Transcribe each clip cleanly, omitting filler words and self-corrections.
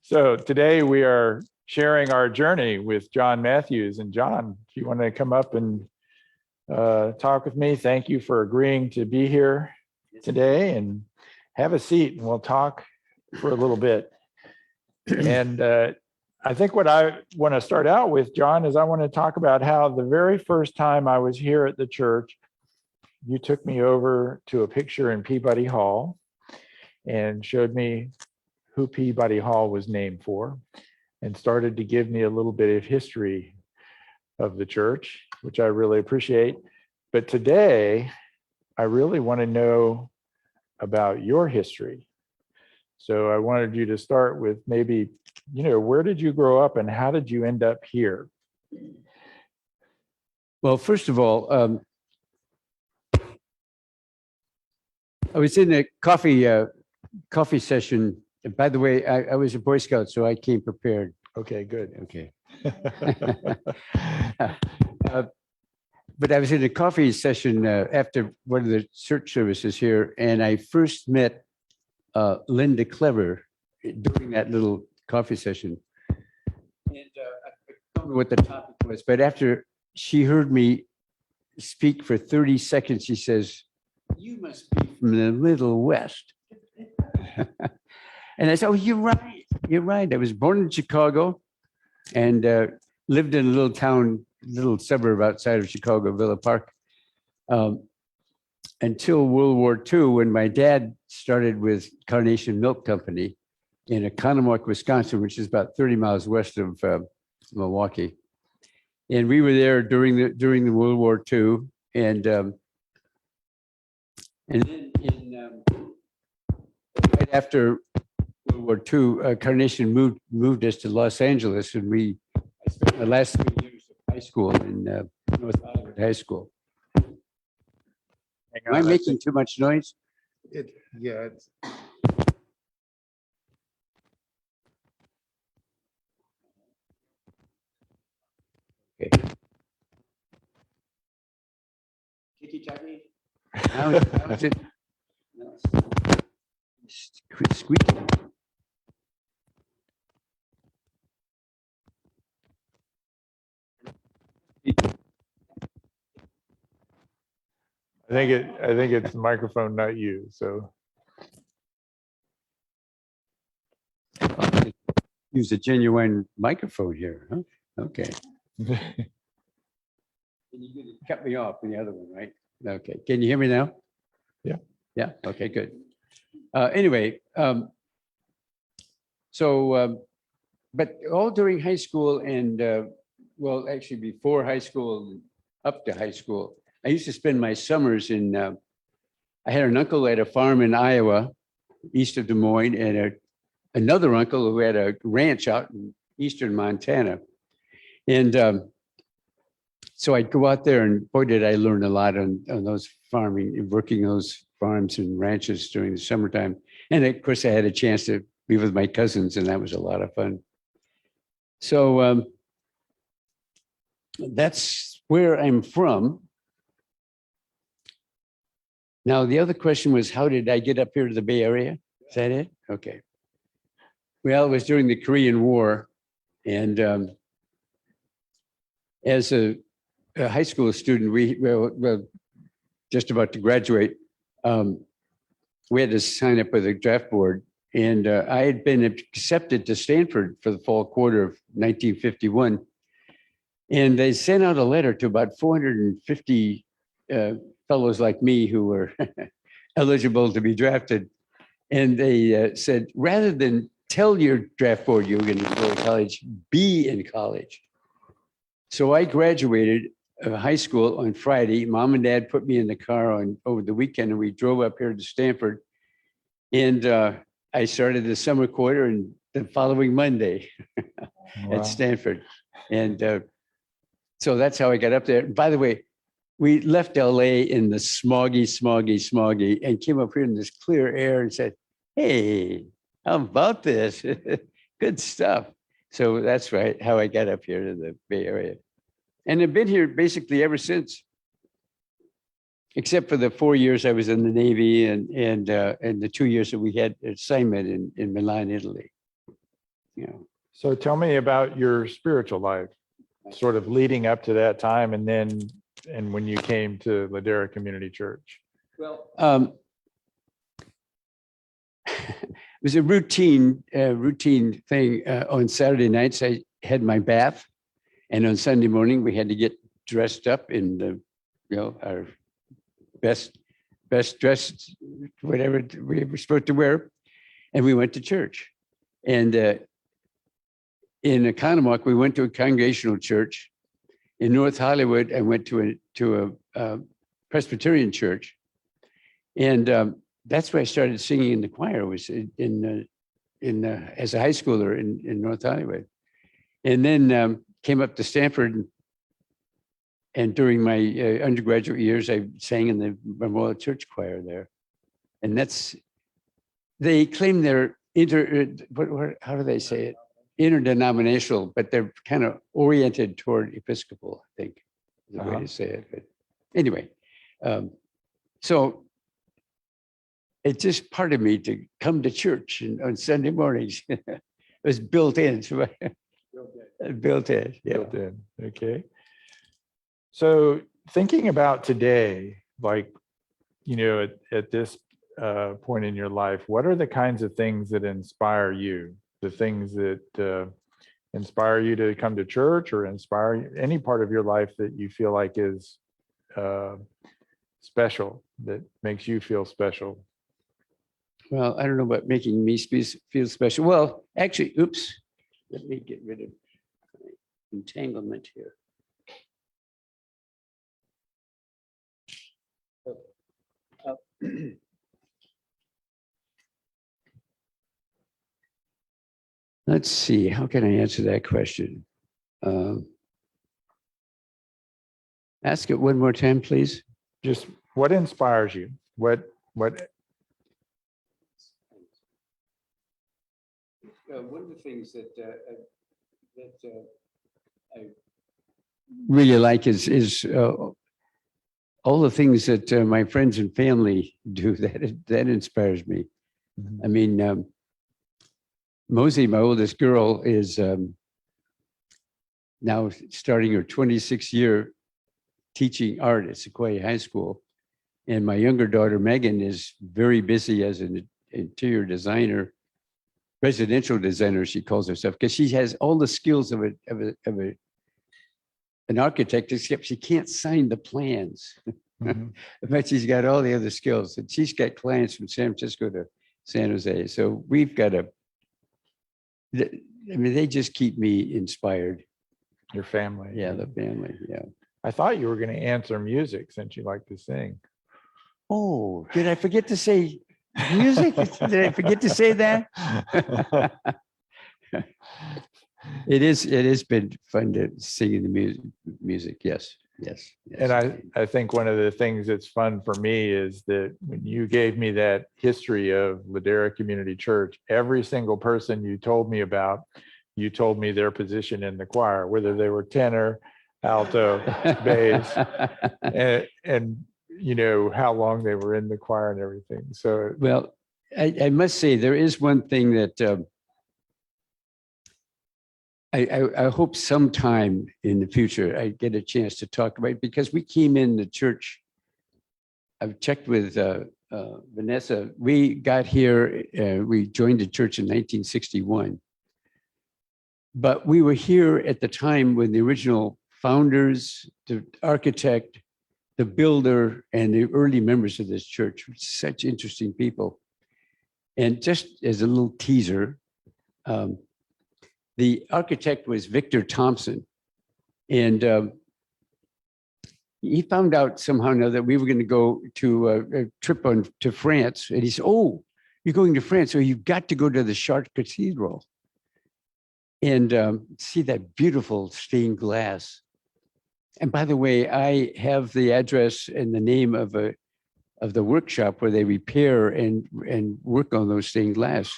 So today we are sharing our journey with John Matthews. And John, if you want to come up and talk with me, thank you for agreeing to be here today, and have a seat and we'll talk for a little bit. And I think what I want to start out with, John, is I want to talk about how the very first time I was here at the church, you took me over to a picture in Peabody Hall and showed me who Peabody Hall was named for, and started to give me a little bit of history of the church, which I really appreciate. But today, I really want to know about your history. So I wanted you to start with maybe, where did you grow up and how did you end up here? Well, first of all, I was in a coffee session. By the way, I was a Boy Scout, so I came prepared. Okay, good. Okay. But I was in a coffee session after one of the church services here, and I first met Linda Clever during that little coffee session. And I don't know what the topic was, but after she heard me speak for 30 seconds, she says, "You must be from the Middle West." And I said, "Oh, you're right. You're right. I was born in Chicago and lived in a little town, little suburb outside of Chicago, Villa Park, until World War II, when my dad started with Carnation Milk Company in Economowoc, Wisconsin, which is about 30 miles west of Milwaukee. And we were there during the World War II, and then right after World War II, Carnation moved us to Los Angeles, and I spent the last 3 years of high school in North Hollywood High School. Am I making too much noise? Yeah. Okay. Tiki-taki? How is it? No, it's squeaking. I think it's the microphone, not you. So Use a genuine microphone here, huh? Okay. And you're going to cut me off in the other one, right? Okay. Can you hear me now? Yeah. Yeah. Okay, good. Anyway, but all during high school and, well, actually before high school, up to high school, I used to spend my summers in, I had an uncle at a farm in Iowa, east of Des Moines, and another uncle who had a ranch out in eastern Montana. And so I'd go out there, and boy, did I learn a lot on those farming, working those farms and ranches during the summertime. And of course, I had a chance to be with my cousins, and that was a lot of fun. So that's where I'm from. Now, the other question was, how did I get up here to the Bay Area? Is that it? Okay. Well, it was during the Korean War. And as a high school student, we were just about to graduate. We had to sign up with a draft board. And I had been accepted to Stanford for the fall quarter of 1951. And they sent out a letter to about 450 fellows like me who were eligible to be drafted. And they said, rather than tell your draft board you were going to go to college, be in college. So I graduated high school on Friday. Mom and Dad put me in the car over the weekend, and we drove up here to Stanford. And I started the summer quarter and the following Monday at Stanford. And so that's how I got up there. By the way, we left LA in the smoggy, and came up here in this clear air and said, "Hey, how about this?" Good stuff. So that's right, how I got up here to the Bay Area. And I've been here basically ever since, except for the 4 years I was in the Navy and the 2 years that we had assignment in Milan, Italy. Yeah. So tell me about your spiritual life, sort of leading up to that time, and when you came to Ladera Community Church. Well, it was a routine thing. On Saturday nights, I had my bath, and on Sunday morning, we had to get dressed up in our best dressed, whatever we were supposed to wear, and we went to church. And in Economowoc, we went to a congregational church. In North Hollywood, I went to a Presbyterian church, and that's where I started singing in the choir. Was as a high schooler in North Hollywood, and then came up to Stanford. And during my undergraduate years, I sang in the Memorial Church choir there, and they claim they're how do they say it? Interdenominational, but they're kind of oriented toward Episcopal, I think is the way to say it. But anyway, so it's just part of me to come to church on Sunday mornings. It was built in. Built in. Yeah. Built in. Okay. So thinking about today, like, at this point in your life, what are the kinds of things that inspire you? The things that inspire you to come to church, or inspire any part of your life that you feel like is special, that makes you feel special? Well, I don't know about making me feel special. Well, actually, oops, let me get rid of my entanglement here. Let's see, how can I answer that question? Ask it one more time, please. Just what inspires you? What One of the things that I really like is all the things that my friends and family do. That inspires me. I mean, Mosey, my oldest girl, is now starting her 26th year teaching art at Sequoia High School. And my younger daughter, Megan, is very busy as an interior designer, residential designer, she calls herself, because she has all the skills of an architect, except she can't sign the plans. But she's got all the other skills. And she's got clients from San Francisco to San Jose. So we've got they just keep me inspired. Your family. Yeah, the family. Yeah. I thought you were going to answer music since you like to sing. Oh, did I forget to say music? Did I forget to say that? It has been fun to sing in the music. Yes. And I think one of the things that's fun for me is that when you gave me that history of Ladera Community Church, every single person you told me about, you told me their position in the choir, whether they were tenor, alto, bass, and how long they were in the choir and everything. So, well, I must say there is one thing that I hope sometime in the future I get a chance to talk about, because we came in the church. I've checked with Vanessa. We got here, we joined the church in 1961. But we were here at the time when the original founders, the architect, the builder, and the early members of this church were such interesting people. And just as a little teaser, the architect was Victor Thompson. And he found out somehow now that we were going to go to a trip to France. And he said, "Oh, you're going to France, so you've got to go to the Chartres Cathedral and see that beautiful stained glass." And by the way, I have the address and the name of the workshop where they repair and work on those stained glass.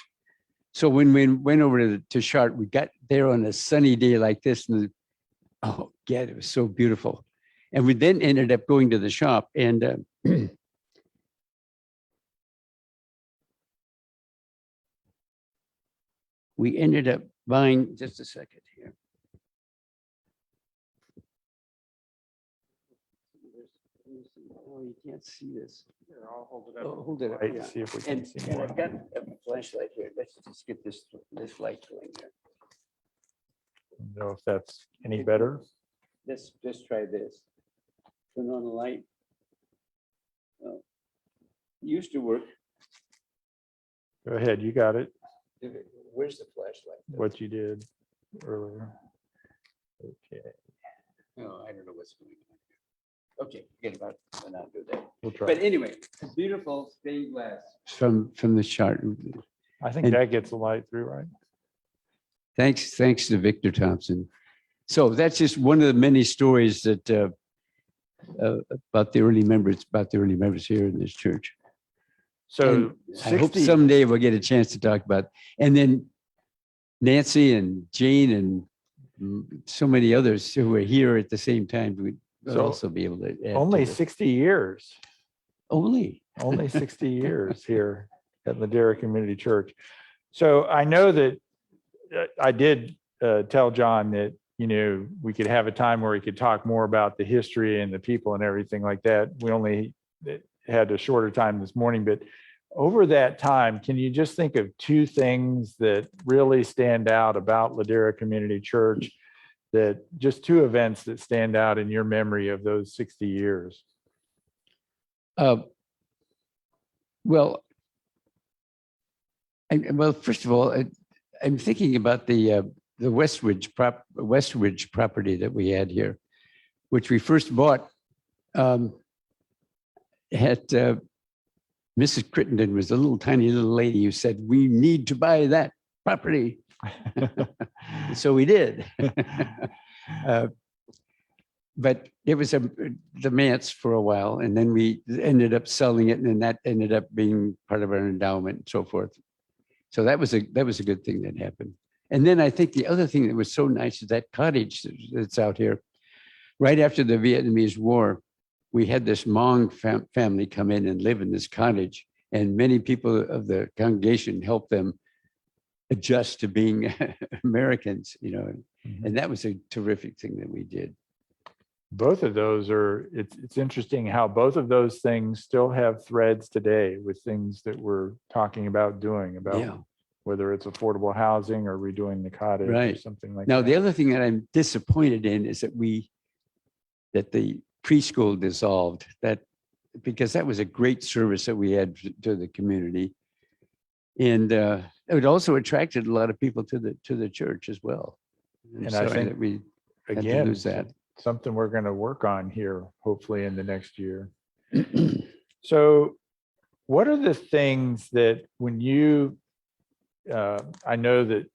So when we went over to Chartres, we got there on a sunny day like this, and oh, God, it was so beautiful. And we then ended up going to the shop, and we ended up buying, just a second here. Oh, you can't see this. I'll hold Oh, hold it up. Right, Yeah. see if we can And, see and more. I've got a flashlight here. Let's just get this light going here. Don't know if that's any better. Let's just try this. Turn on the light. Well, used to work. Go ahead, you got it, Where's the flashlight? what you did earlier. Okay, Oh, I don't know what's going on here. Okay, forget about it. And I'll do that. we'll try. But anyway, beautiful stained glass. From the chart. I think and- that gets the light through, right? Thanks to Victor Thompson. So that's just one of the many stories that about the early members here in this church. So And I hope 60, someday we'll get a chance to talk about. And then Nancy and Jane and so many others who were here at the same time would So also be able to add to only this. 60 years, Only. only 60 years here at Ladera Community Church. So I know that I did tell John that, you know, we could have a time where we could talk more about the history and the people and everything like that. We only had a shorter time this morning, but over that time, can you just think of two things that really stand out about Ladera Community Church, that just two events that stand out in your memory of those 60 years? Well, first of all, I'm thinking about the Westridge property that we had here, which we first bought. Mrs. Crittenden was a tiny little lady who said, "We need to buy that property." So we did. But it was the manse for a while, and then we ended up selling it, and then that ended up being part of our endowment and so forth. So that was a good thing that happened. And then I think the other thing that was so nice is that cottage that's out here. Right after the Vietnamese War, we had this Hmong family come in and live in this cottage, and many people of the congregation helped them adjust to being Americans, you know, and that was a terrific thing that we did. Both of those are, it's interesting how both of those things still have threads today with things that we're talking about doing, about Yeah. whether it's affordable housing or redoing the cottage or Right. something like Now, that. the other thing that I'm disappointed in is that the preschool dissolved, because that was a great service that we had to the community. And it also attracted a lot of people to the church as well. I'm And I sorry think, that we had to Again, lose that. something we're going to work on here, hopefully in the next year. So what are the things that when you, I know that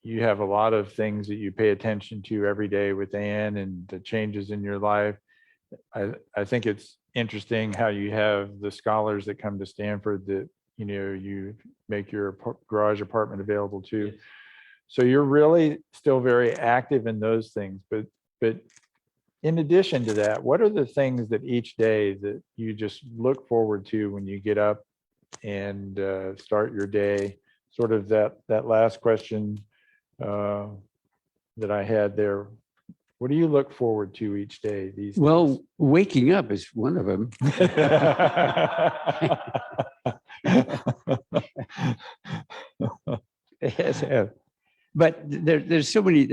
you have a lot of things that you pay attention to every day with Ann and the changes in your life. I think it's interesting how you have the scholars that come to Stanford that, you know, you make your garage apartment available to. So you're really still very active in those things. But in addition to that, what are the things that each day that you just look forward to when you get up and start your day? Sort of that last question that I had there. What do you look forward to each day these days? Well, waking up is one of them. Yes, but there's so many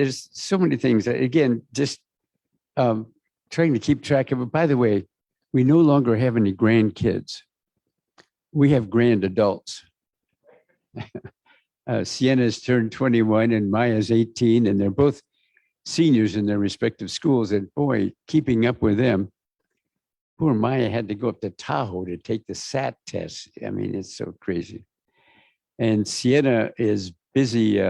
things that, again, just trying to keep track of it. By the way, we no longer have any grandkids. We have grand adults. Sienna's turned 21 and Maya's 18, and they're both seniors in their respective schools. And boy, keeping up with them. Poor Maya had to go up to Tahoe to take the SAT test. I mean, it's so crazy. And Sienna is busy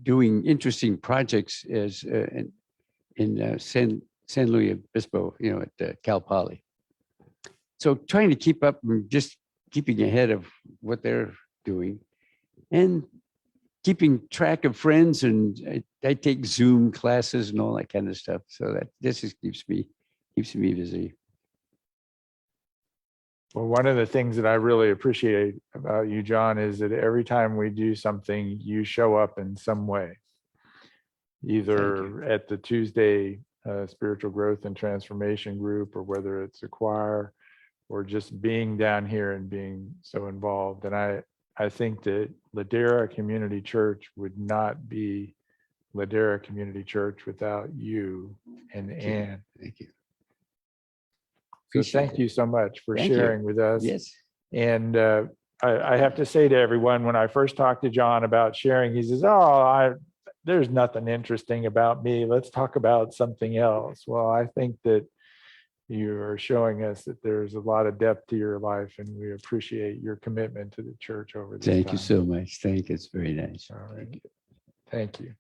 doing interesting projects as in San Luis Obispo, you know, at Cal Poly. So trying to keep up and just keeping ahead of what they're doing and keeping track of friends. And I take Zoom classes and all that kind of stuff. So that this just keeps me busy. Well, one of the things that I really appreciate about you, John, is that every time we do something, you show up in some way, either at the Tuesday spiritual growth and transformation group, or whether it's a choir, or just being down here and being so involved. And I think that Ladera Community Church would not be Ladera Community Church without you and Ann. Thank you. So Appreciate thank it. you so much for Thank you. sharing with us. Yes. And I have to say to everyone, when I first talked to John about sharing, he says, "Oh, there's nothing interesting about me. Let's talk about something else." Well, I think that you are showing us that there's a lot of depth to your life, and we appreciate your commitment to the church over this Thank time. you so much. Thank you. It's very nice. All right. Thank you. Thank you.